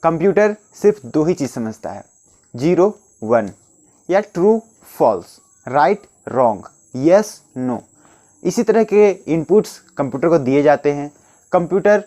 Computer सिर्फ दो ही चीज़ समझता है, 0 1 या true false, right wrong, yes no. इसी तरह के इनपुट्स कंप्यूटर को दिए जाते हैं। कंप्यूटर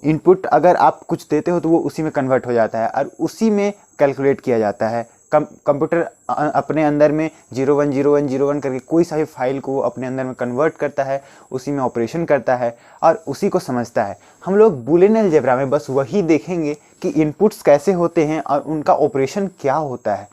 इनपुट अगर आप कुछ देते हो तो वो उसी में कन्वर्ट हो जाता है और उसी में कैलकुलेट किया जाता है। कंप्यूटर अपने अंदर में 010101 करके कोई सा भी फाइल को अपने अंदर में कन्वर्ट करता है, उसी में ऑपरेशन करता है और उसी को समझता है। हम लोग बूलियन अलजेब्रा में बस वही देखेंगे कि इनपुट्स कैसे होते हैं और उनका ऑपरेशन क्या होता है।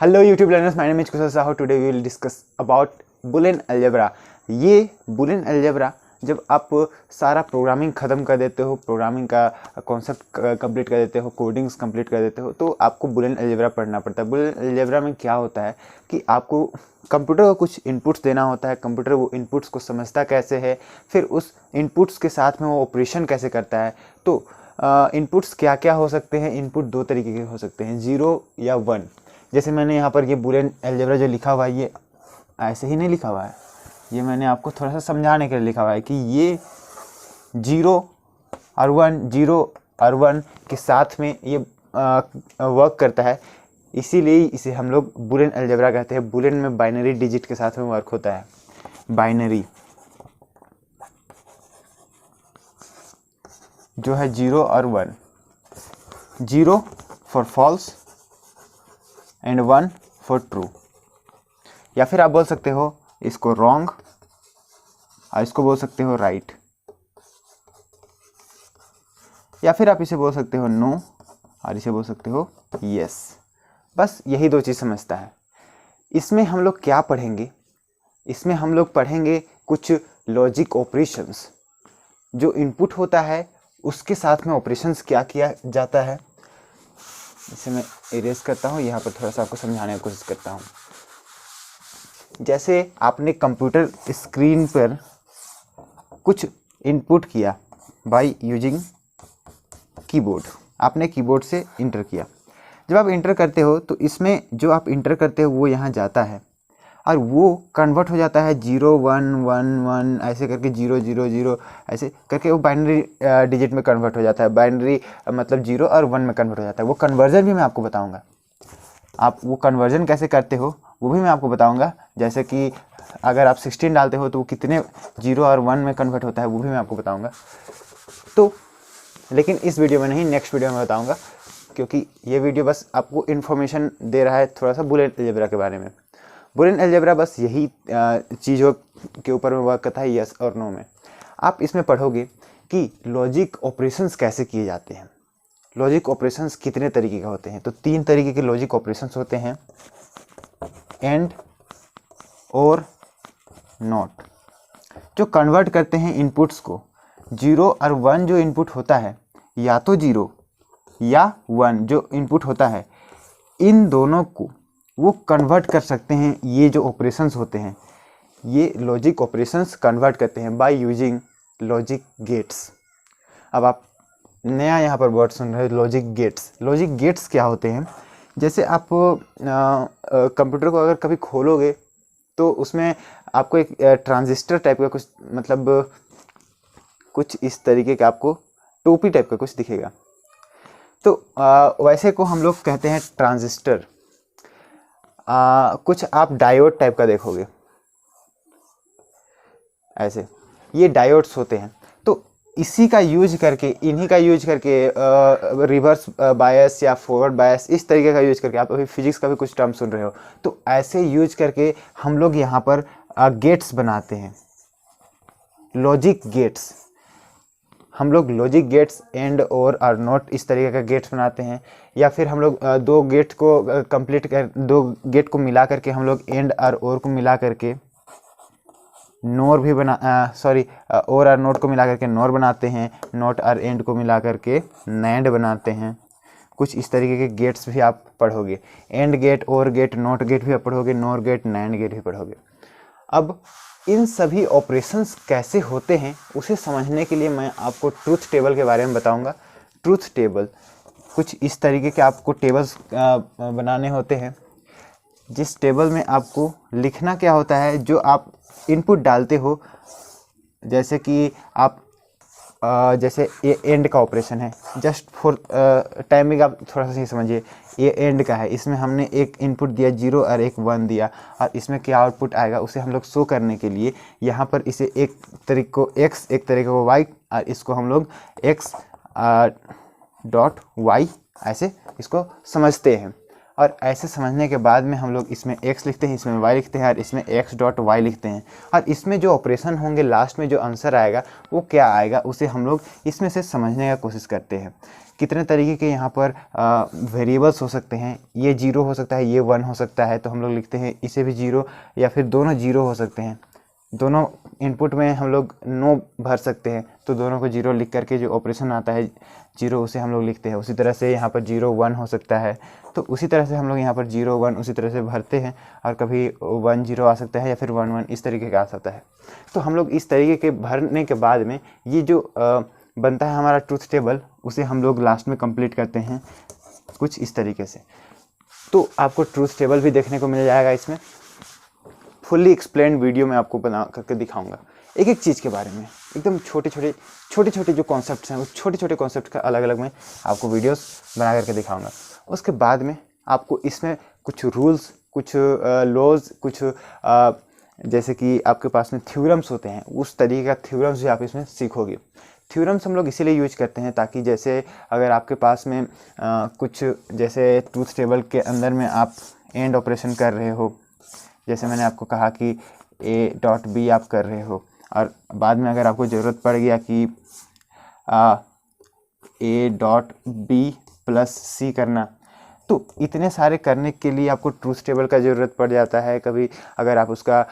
Hello YouTube learners, my name is Kushal Sahu. Today we will discuss about Boolean algebra. ये बूलियन अलजेब्रा जब आप सारा प्रोग्रामिंग ख़त्म कर देते हो, प्रोग्रामिंग का कॉन्सेप्ट कंप्लीट कर देते हो, कोडिंग्स कंप्लीट कर देते हो, तो आपको बूलियन अलजेब्रा पढ़ना पड़ता है। बूलियन अलजेब्रा में क्या होता है कि आपको कंप्यूटर को कुछ इनपुट्स देना होता है। कंप्यूटर वो इनपुट्स को समझता कैसे है, फिर उस इनपुट्स के साथ में वो ऑपरेशन कैसे करता है। तो इनपुट्स क्या क्या हो सकते हैं? इनपुट दो तरीके के हो सकते हैं, 0 या 1। जैसे मैंने यहाँ पर ये बूलियन अलजेब्रा जो लिखा हुआ है, ये ऐसे ही नहीं लिखा हुआ है, ये मैंने आपको थोड़ा सा समझाने के लिए लिखा हुआ है कि ये 0 और 1, 0 और 1 के साथ में ये वर्क करता है। इसीलिए इसे हम लोग बूलियन अलजेब्रा कहते हैं। बूलियन में बाइनरी डिजिट के साथ में वर्क होता है। बाइनरी जो है 0 और 1, 0 for false and 1 for true. या फिर आप बोल सकते हो इसको रॉन्ग और इसको बोल सकते हो राइट, या फिर आप इसे बोल सकते हो नो और इसे बोल सकते हो यस। बस यही दो चीज़ समझता है। इसमें हम लोग क्या पढ़ेंगे? इसमें हम लोग पढ़ेंगे कुछ लॉजिक ऑपरेशंस। जो इनपुट होता है उसके साथ में ऑपरेशंस क्या किया जाता है। इसे मैं इरेज करता हूँ, यहाँ पर थोड़ा सा आपको समझाने की कोशिश करता हूँ। जैसे आपने कंप्यूटर स्क्रीन पर कुछ इनपुट किया बाय यूजिंग कीबोर्ड, आपने कीबोर्ड से इंटर किया। जब आप इंटर करते हो तो इसमें जो आप इंटर करते हो वो यहाँ जाता है और वो कन्वर्ट हो जाता है 0 1 1 1 ऐसे करके 0 0 0 ऐसे करके वो बाइनरी डिजिट में कन्वर्ट हो जाता है। बाइनरी मतलब 0 और 1 में कन्वर्ट हो जाता है। वो कन्वर्जन भी मैं आपको बताऊंगा। आप वो कन्वर्जन कैसे करते हो वो भी मैं आपको बताऊंगा। जैसे कि अगर आप 16 डालते हो तो वो कितने 0 और 1 में कन्वर्ट होता है वो भी मैं आपको बताऊंगा। तो लेकिन इस वीडियो में नहीं, नेक्स्ट वीडियो में बताऊंगा, क्योंकि ये वीडियो बस आपको इन्फॉर्मेशन दे रहा है थोड़ा सा बूलियन अलजेब्रा के बारे में। बूलियन अलजेब्रा बस यही चीज़ों के ऊपर में वर्क करता है, यस और नो में। आप इसमें पढ़ोगे कि लॉजिक ऑपरेशंस कैसे किए जाते हैं। लॉजिक ऑपरेशंस कितने तरीके के होते हैं? तो 3 तरीके के लॉजिक ऑपरेशंस होते हैं, एंड, और, नॉट, जो कन्वर्ट करते हैं इनपुट्स को। 0 और 1 जो इनपुट होता है, या तो 0 या 1 जो इनपुट होता है, इन दोनों को वो कन्वर्ट कर सकते हैं। ये जो ऑपरेशंस होते हैं, ये लॉजिक ऑपरेशंस कन्वर्ट करते हैं बाय यूजिंग लॉजिक गेट्स। अब आप नया यहाँ पर वर्ड सुन रहे हो, लॉजिक गेट्स। लॉजिक गेट्स क्या होते हैं? जैसे आप कंप्यूटर को अगर कभी खोलोगे तो उसमें आपको एक ट्रांजिस्टर टाइप का कुछ, मतलब कुछ इस तरीके का आपको टोपी टाइप का कुछ दिखेगा। तो वैसे को हम लोग कहते हैं ट्रांजिस्टर। कुछ आप डायोड टाइप का देखोगे ऐसे, ये डायोड्स होते हैं। तो इसी का यूज करके, इन्हीं का यूज करके रिवर्स बायस या फॉरवर्ड बायस, इस तरीके का यूज करके, आप अभी फिजिक्स का भी कुछ टर्म सुन रहे हो, तो ऐसे यूज करके हम लोग यहाँ पर गेट्स बनाते हैं, लॉजिक गेट्स। हम लोग लॉजिक गेट्स एंड, और नॉट, इस तरीके का गेट्स बनाते हैं। या फिर हम लोग दो गेट को मिला करके हम लोग एंड और को मिला करके नोर भी और नोट को मिला करके नोर बनाते हैं। नॉट और एंड को मिला करके नैंड बनाते हैं। कुछ इस तरीके के गेट्स भी आप पढ़ोगे। एंड गेट, और गेट, नॉट गेट भी आप पढ़ोगे, नोर गेट, नैंड गेट भी पढ़ोगे। अब इन सभी ऑपरेशंस कैसे होते हैं उसे समझने के लिए मैं आपको ट्रूथ टेबल के बारे में बताऊंगा। ट्रूथ टेबल कुछ इस तरीके के आपको टेबल्स बनाने होते हैं। जिस टेबल में आपको लिखना क्या होता है, जो आप इनपुट डालते हो, जैसे कि आप जैसे ये एंड का ऑपरेशन है, जस्ट फॉर टाइमिंग आप थोड़ा सा सही समझिए, ये एंड का है, इसमें हमने एक इनपुट दिया 0 और एक 1 दिया, और इसमें क्या आउटपुट आएगा उसे हम लोग शो करने के लिए यहाँ पर इसे एक तरीके को x, एक तरीके को y, और इसको हम लोग x डॉट वाई ऐसे इसको समझते हैं। और ऐसे समझने के बाद में हम लोग इसमें x लिखते हैं, इसमें y लिखते हैं, और इसमें x डॉट वाई लिखते हैं, और इसमें जो ऑपरेशन होंगे लास्ट में जो आंसर आएगा वो क्या आएगा उसे हम लोग इसमें से समझने का कोशिश करते हैं। कितने तरीके के यहाँ पर वेरिएबल्स हो सकते हैं, ये 0 हो सकता है, ये 1 हो सकता है, तो हम लोग लिखते हैं इसे भी 0, या फिर दोनों 0 हो सकते हैं, दोनों इनपुट में हम लोग नो भर सकते हैं, तो दोनों को 0 लिख करके जो ऑपरेशन आता है 0 उसे हम लोग लिखते हैं। उसी तरह से यहाँ पर 0 1 हो सकता है, तो उसी तरह से हम लोग यहाँ पर 0 1 उसी तरह से भरते हैं, और कभी 1 0 आ सकता है, या फिर 1 1 इस तरीके का आ सकता है। तो हम लोग इस तरीके के भरने के बाद में ये जो बनता है हमारा ट्रूथ टेबल, उसे हम लोग लास्ट में कंप्लीट करते हैं कुछ इस तरीके से। तो आपको ट्रूथ टेबल भी देखने को मिल जाएगा, इसमें फुल्ली एक्सप्लेन्ड वीडियो में आपको बना करके दिखाऊंगा एक एक चीज़ के बारे में, एकदम छोटे छोटे जो कॉन्सेप्ट्स हैं उस छोटे छोटे कॉन्सेप्ट का अलग अलग मैं आपको वीडियोस बना करके दिखाऊंगा। उसके बाद में आपको इसमें कुछ रूल्स, कुछ लॉज, कुछ जैसे कि आपके पास में थ्योरम्स होते हैं, उस तरीके का थ्योरम्स भी आप इसमें सीखोगे। थ्योरम्स हम लोग इसीलिए यूज करते हैं ताकि जैसे अगर आपके पास में कुछ जैसे ट्रूथ टेबल के अंदर में आप एंड ऑपरेशन कर रहे हो, जैसे मैंने आपको कहा कि a डॉट बी आप कर रहे हो, और बाद में अगर आपको ज़रूरत पड़ गया कि a डॉट बी प्लस सी करना, तो इतने सारे करने के लिए आपको ट्रूथ टेबल का ज़रूरत पड़ जाता है। कभी अगर आप उसका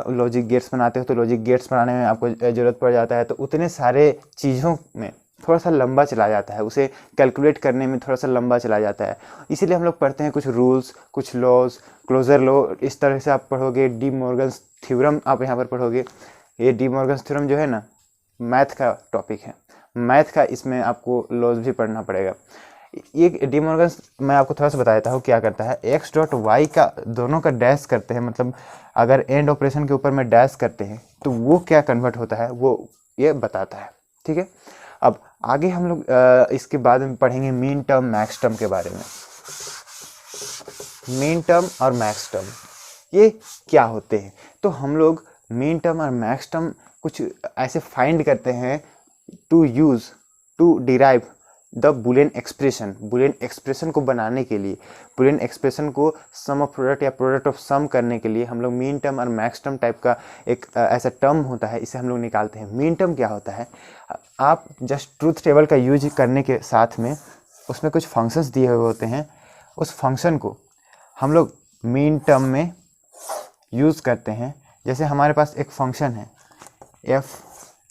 लॉजिक गेट्स बनाते हो तो लॉजिक गेट्स बनाने में आपको ज़रूरत पड़ जाता है, तो उतने सारे चीज़ों में थोड़ा सा लंबा चला जाता है, उसे कैलकुलेट करने में थोड़ा सा लंबा चला जाता है। इसीलिए हम लोग पढ़ते हैं कुछ रूल्स, कुछ लॉज, क्लोजर लॉ, इस तरह से आप पढ़ोगे। डी मॉर्गन्स थ्योरम आप यहाँ पर पढ़ोगे। ये डी मॉर्गन्स थ्योरम जो है ना, मैथ का टॉपिक है, मैथ का, इसमें आपको लॉज भी पढ़ना पड़ेगा। ये डी मॉर्गन्स मैं आपको थोड़ा सा बता देता हूँ क्या करता है। एक्स डॉट वाई का दोनों का डैश करते हैं, मतलब अगर एंड ऑपरेशन के ऊपर में डैश करते हैं तो वो क्या कन्वर्ट होता है वो ये बताता है, ठीक है। अब आगे हम लोग इसके बाद में पढ़ेंगे मीन टर्म, मैक्स टर्म के बारे में। मीन टर्म और मैक्स टर्म ये क्या होते हैं, तो हम लोग मीन टर्म और मैक्स टर्म कुछ ऐसे फाइंड करते हैं to use to derive the Boolean expression. Boolean expression को बनाने के लिए, बुलियन एक्सप्रेशन को सम ऑफ प्रोडक्ट या प्रोडक्ट ऑफ सम करने के लिए हम लोग मीन टर्म और मैक्स टर्म टाइप का एक ऐसा टर्म होता है, इसे हम लोग निकालते हैं। मीन टर्म क्या होता है, आप जस्ट ट्रूथ टेबल का यूज करने के साथ में उसमें कुछ फंक्शंस दिए हुए होते हैं, उस फंक्शन को हम लोग मीन टर्म में यूज़ करते हैं। जैसे हमारे पास एक फंक्शन है f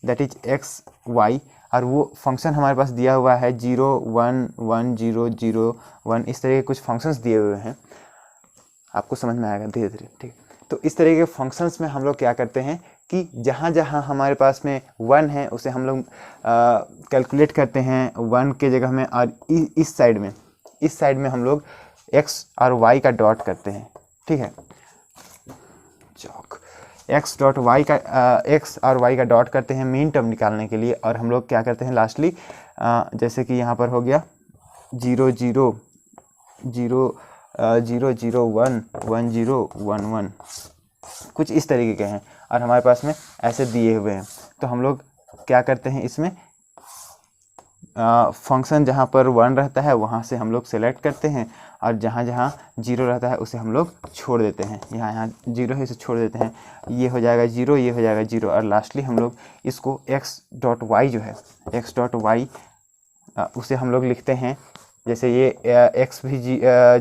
that is x y, और वो फंक्शन हमारे पास दिया हुआ है 0 1 1 0 0 1, इस तरह के कुछ फंक्शंस दिए हुए हैं, आपको समझ में आएगा धीरे धीरे, ठीक। तो इस तरह के फंक्शंस में हम लोग क्या करते हैं कि जहाँ जहाँ हमारे पास में 1 है उसे हम लोग कैलकुलेट करते हैं 1 के जगह में, और इस साइड में हम लोग x और y का डॉट करते हैं, ठीक है। चौक x डॉट वाई का x और y का डॉट करते हैं मीन टर्म निकालने के लिए, और हम लोग क्या करते हैं लास्टली जैसे कि यहाँ पर हो गया 0 0 0 0 0 1 1 0 1 1, कुछ इस तरीके के हैं, और हमारे पास में ऐसे दिए हुए हैं। तो हम लोग क्या करते हैं, इसमें फंक्शन जहाँ पर 1 रहता है वहाँ से हम लोग सेलेक्ट करते हैं, और जहाँ जहाँ 0 रहता है उसे हम लोग छोड़ देते हैं। यहाँ 0 है इसे छोड़ देते हैं, ये हो जाएगा 0, ये हो जाएगा 0, और लास्टली हम लोग इसको x डॉट वाई जो है, x डॉट वाई उसे हम लोग लिखते हैं। जैसे ये x भी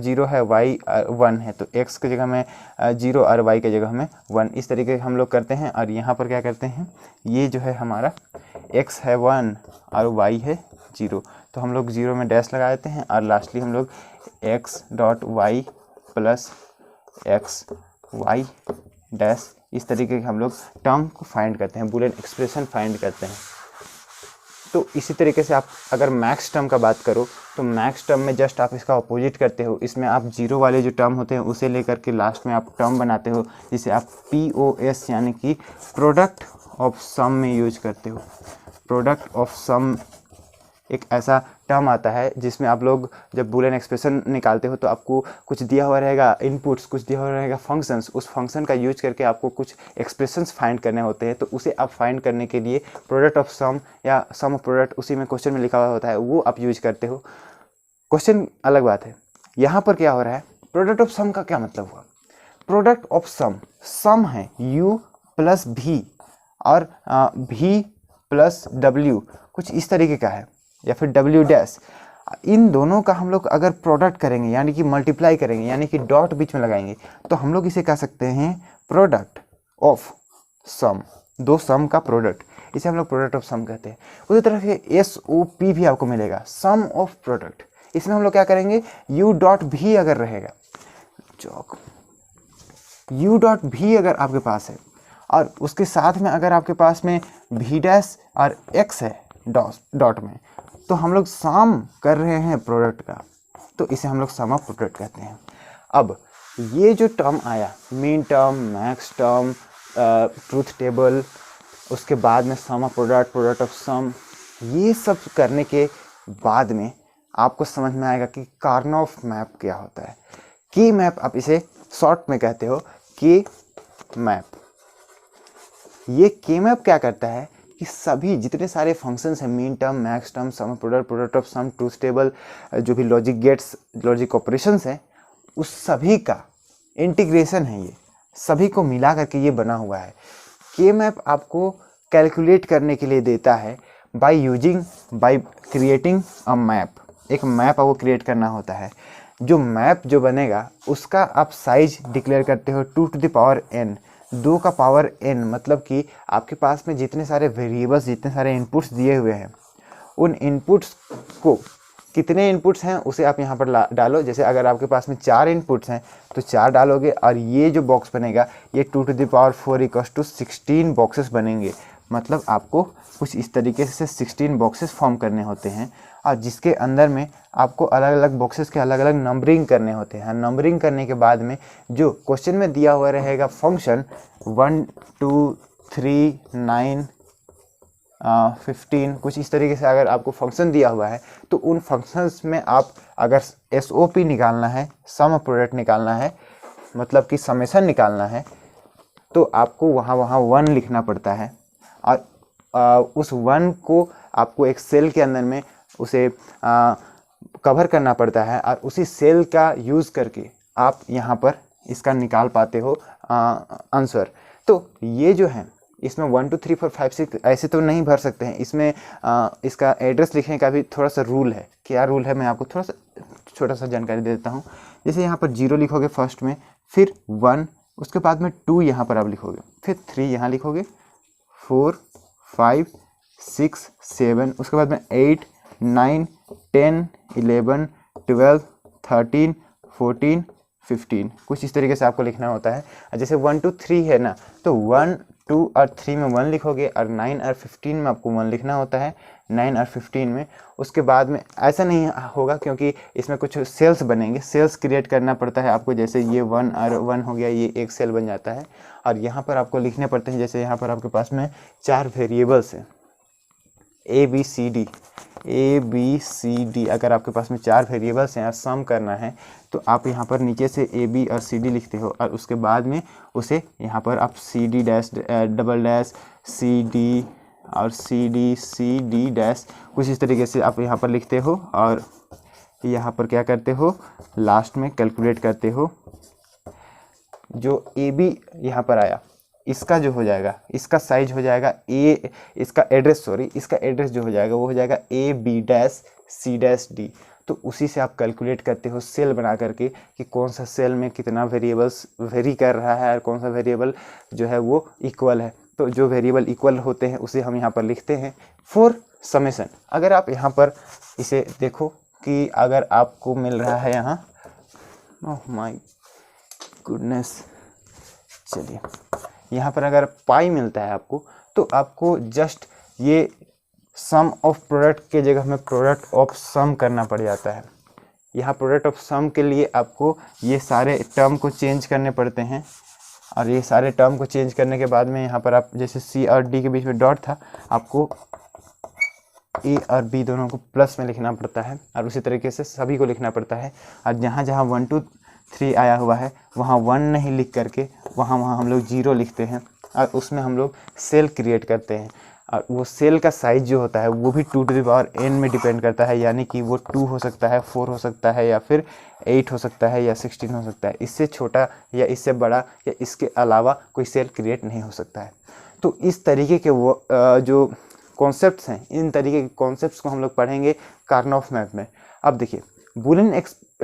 0 है, y 1 है, तो x की जगह में 0 और y की जगह में 1, इस तरीके हम लोग करते हैं। और यहाँ पर क्या करते हैं, ये जो है हमारा x है 1 और y है 0, तो हम लोग 0 में डैश लगा देते हैं, और लास्टली हम लोग x dot y plus x y dash, इस तरीके के हम लोग टर्म को फाइंड करते हैं, बुलियन एक्सप्रेशन फाइंड करते हैं। तो इसी तरीके से आप अगर मैक्स टर्म का बात करो तो मैक्स टर्म में जस्ट आप इसका अपोजिट करते हो, इसमें आप जीरो वाले जो टर्म होते हैं उसे लेकर के लास्ट में आप टर्म बनाते हो, जिसे आप POS यानी कि प्रोडक्ट ऑफ सम में यूज करते हो। प्रोडक्ट ऑफ सम एक ऐसा टर्म आता है जिसमें आप लोग जब बूलियन एक्सप्रेशन निकालते हो तो आपको कुछ दिया हुआ रहेगा इनपुट्स, कुछ दिया हुआ रहेगा फंक्शंस, उस फंक्शन का यूज करके आपको कुछ एक्सप्रेशंस फाइंड करने होते हैं। तो उसे आप फाइंड करने के लिए प्रोडक्ट ऑफ सम या सम ऑफ प्रोडक्ट उसी में क्वेश्चन में लिखा हुआ होता है, वो आप यूज करते हो। क्वेश्चन अलग बात है, यहाँ पर क्या हो रहा है, प्रोडक्ट ऑफ सम का क्या मतलब हुआ। प्रोडक्ट ऑफ सम है U प्लस V और V प्लस W, कुछ इस तरीके का है, या फिर W डैश। इन दोनों का हम लोग अगर प्रोडक्ट करेंगे यानी कि मल्टीप्लाई करेंगे यानी कि डॉट बीच में लगाएंगे तो हम लोग इसे कह सकते हैं प्रोडक्ट ऑफ सम, दो सम का प्रोडक्ट, इसे हम लोग प्रोडक्ट ऑफ सम कहते हैं। उसी तरह से SOP भी आपको मिलेगा, सम ऑफ प्रोडक्ट। इसमें हम लोग क्या करेंगे, U डॉट भी अगर रहेगा, U डॉट भी अगर आपके पास है और उसके साथ में अगर आपके पास में V डैश और X है डॉट में, तो हम लोग सम कर रहे हैं प्रोडक्ट का, तो इसे हम लोग सम ऑफ प्रोडक्ट कहते हैं। अब ये जो टर्म आया, mean term, max term, truth table, उसके बाद में सम ऑफ प्रोडक्ट, प्रोडक्ट ऑफ सम, ये सब करने के बाद में आपको समझ में आएगा कि कार्नोफ मैप क्या होता है। की मैप आप इसे शॉर्ट में कहते हो, की मैप। ये की मैप क्या करता है कि सभी जितने सारे फंक्शंस हैं, min term, max term, sum of product, product of sum, truth table, जो भी लॉजिक गेट्स, लॉजिक ऑपरेशंस हैं, उस सभी का इंटीग्रेशन है, ये सभी को मिला करके ये बना हुआ है। के मैप आपको कैलकुलेट करने के लिए देता है बाय क्रिएटिंग अ मैप। एक मैप आपको क्रिएट करना होता है, जो मैप जो बनेगा उसका आप साइज डिक्लेयर करते हो 2 to the power n, 2 का पावर n, मतलब कि आपके पास में जितने सारे वेरिएबल्स, जितने सारे इनपुट्स दिए हुए हैं, उन इनपुट्स को, कितने इनपुट्स हैं उसे आप यहाँ पर डालो। जैसे अगर आपके पास में 4 इनपुट्स हैं तो 4 डालोगे और ये जो बॉक्स बनेगा ये 2 to the power 4 = 16 बॉक्सेस बनेंगे। मतलब आपको कुछ इस तरीके से 16 बॉक्सेस फॉर्म करने होते हैं और जिसके अंदर में आपको अलग अलग बॉक्सेस के अलग अलग नंबरिंग करने होते हैं। नंबरिंग करने के बाद में जो क्वेश्चन में दिया हुआ रहेगा फंक्शन 1 2 3 9 15, कुछ इस तरीके से अगर आपको फंक्शन दिया हुआ है तो उन फंक्शंस में आप अगर SOP निकालना है, सम ऑफ प्रोडक्ट निकालना है, मतलब कि समेशन निकालना है, तो आपको वहाँ 1 लिखना पड़ता है और उस 1 को आपको एक सेल के अंदर में उसे कवर करना पड़ता है और उसी सेल का यूज़ करके आप यहाँ पर इसका निकाल पाते हो आंसर। तो ये जो है इसमें 1 2 3 4 5 6 ऐसे तो नहीं भर सकते हैं, इसमें इसका एड्रेस लिखने का भी थोड़ा सा रूल है। क्या रूल है मैं आपको थोड़ा सा छोटा सा जानकारी दे देता हूँ। जैसे यहाँ पर 0 लिखोगे फर्स्ट में, फिर 1, उसके बाद में 2 यहाँ पर आप लिखोगे, फिर 3 यहाँ लिखोगे, 4 5 6 7, उसके बाद में 8 9 10 11 12 13 14 15, कुछ इस तरीके से आपको लिखना होता है। जैसे 1 2 3 है ना, तो 1 2 और 3 में 1 लिखोगे और 9 और 15 में आपको 1 लिखना होता है, 9 और 15 में। उसके बाद में ऐसा नहीं होगा क्योंकि इसमें कुछ सेल्स बनेंगे, सेल्स क्रिएट करना पड़ता है आपको। जैसे ये 1 और 1 हो गया, ये एक सेल बन जाता है और यहाँ पर आपको लिखने पड़ते हैं। जैसे यहाँ पर आपके पास में 4 वेरिएबल्स हैं, ए बी सी डी। अगर आपके पास में 4 वेरिएबल्स हैं और सम करना है तो आप यहाँ पर नीचे से ए बी और सी डी लिखते हो और उसके बाद में उसे यहाँ पर आप C D dash double dash C D और सी डी डैश, कुछ इस तरीके से आप यहाँ पर लिखते हो और यहाँ पर क्या करते हो, लास्ट में कैलकुलेट करते हो। जो ए बी यहाँ पर आया, इसका जो हो जाएगा, इसका साइज हो जाएगा इसका एड्रेस जो हो जाएगा वो हो जाएगा A B dash C dash D. तो उसी से आप कैलकुलेट करते हो सेल बना करके कि कौन सा सेल में कितना वेरिएबल्स वेरी कर रहा है और कौन सा वेरिएबल जो है वो इक्वल है। तो जो वेरिएबल इक्वल होते हैं उसे हम यहाँ पर लिखते हैं फॉर समेशन। अगर आप यहाँ पर इसे देखो कि अगर आपको मिल रहा है यहाँ, ओह माय गुडनेस, चलिए यहाँ पर अगर पाई मिलता है आपको, तो आपको जस्ट ये सम ऑफ प्रोडक्ट के जगह हमें प्रोडक्ट ऑफ सम करना पड़ जाता है। यहाँ प्रोडक्ट ऑफ सम के लिए आपको ये सारे टर्म को चेंज करने पड़ते हैं, और ये सारे टर्म को चेंज करने के बाद में यहाँ पर आप जैसे सी और डी के बीच में डॉट था, आपको ए और बी दोनों को प्लस में लिखना पड़ता है, और उसी तरीके से सभी को लिखना पड़ता है। और जहाँ जहाँ 1 2 3 आया हुआ है वहाँ 1 नहीं लिख करके वहाँ हम लोग 0 लिखते हैं, और उसमें हम लोग सेल क्रिएट करते हैं। और वो सेल का साइज़ जो होता है वो भी 2 टू द पावर n में डिपेंड करता है, यानी कि वो 2 हो सकता है, 4 हो सकता है, या फिर 8 हो सकता है, या 16 हो सकता है। इससे छोटा या इससे बड़ा या इसके अलावा कोई सेल क्रिएट नहीं हो सकता है। तो इस तरीके के वो जो कॉन्सेप्ट्स हैं, इन तरीके के कॉन्सेप्ट्स को हम लोग पढ़ेंगे कार्नोफ मैप में। अब देखिए बूलियन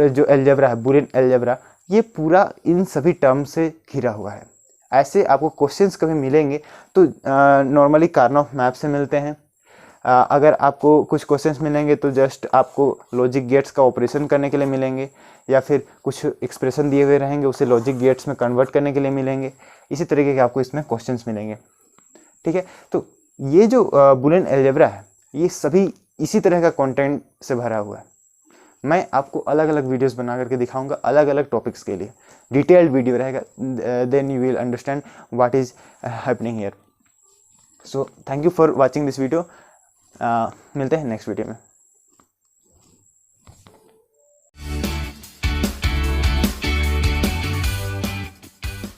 जो अलजेब्रा है, बूलियन अलजेब्रा, ये पूरा इन सभी टर्म से घिरा हुआ है। ऐसे आपको क्वेश्चंस कभी मिलेंगे तो नॉर्मली कार्नोफ मैप से मिलते हैं। अगर आपको कुछ क्वेश्चंस मिलेंगे तो जस्ट आपको लॉजिक गेट्स का ऑपरेशन करने के लिए मिलेंगे, या फिर कुछ एक्सप्रेशन दिए हुए रहेंगे उसे लॉजिक गेट्स में कन्वर्ट करने के लिए मिलेंगे। इसी तरीके के आपको इसमें क्वेश्चंस मिलेंगे। ठीक है, तो ये जो बूलियन अलजेब्रा है ये सभी इसी तरह का कंटेंट से भरा हुआ है। मैं आपको अलग अलग वीडियोस बना करके दिखाऊंगा अलग अलग टॉपिक्स के लिए, डिटेल्ड वीडियो रहेगा, then you will understand what is happening here. So thank you for watching this video. मिलते हैं नेक्स्ट वीडियो में।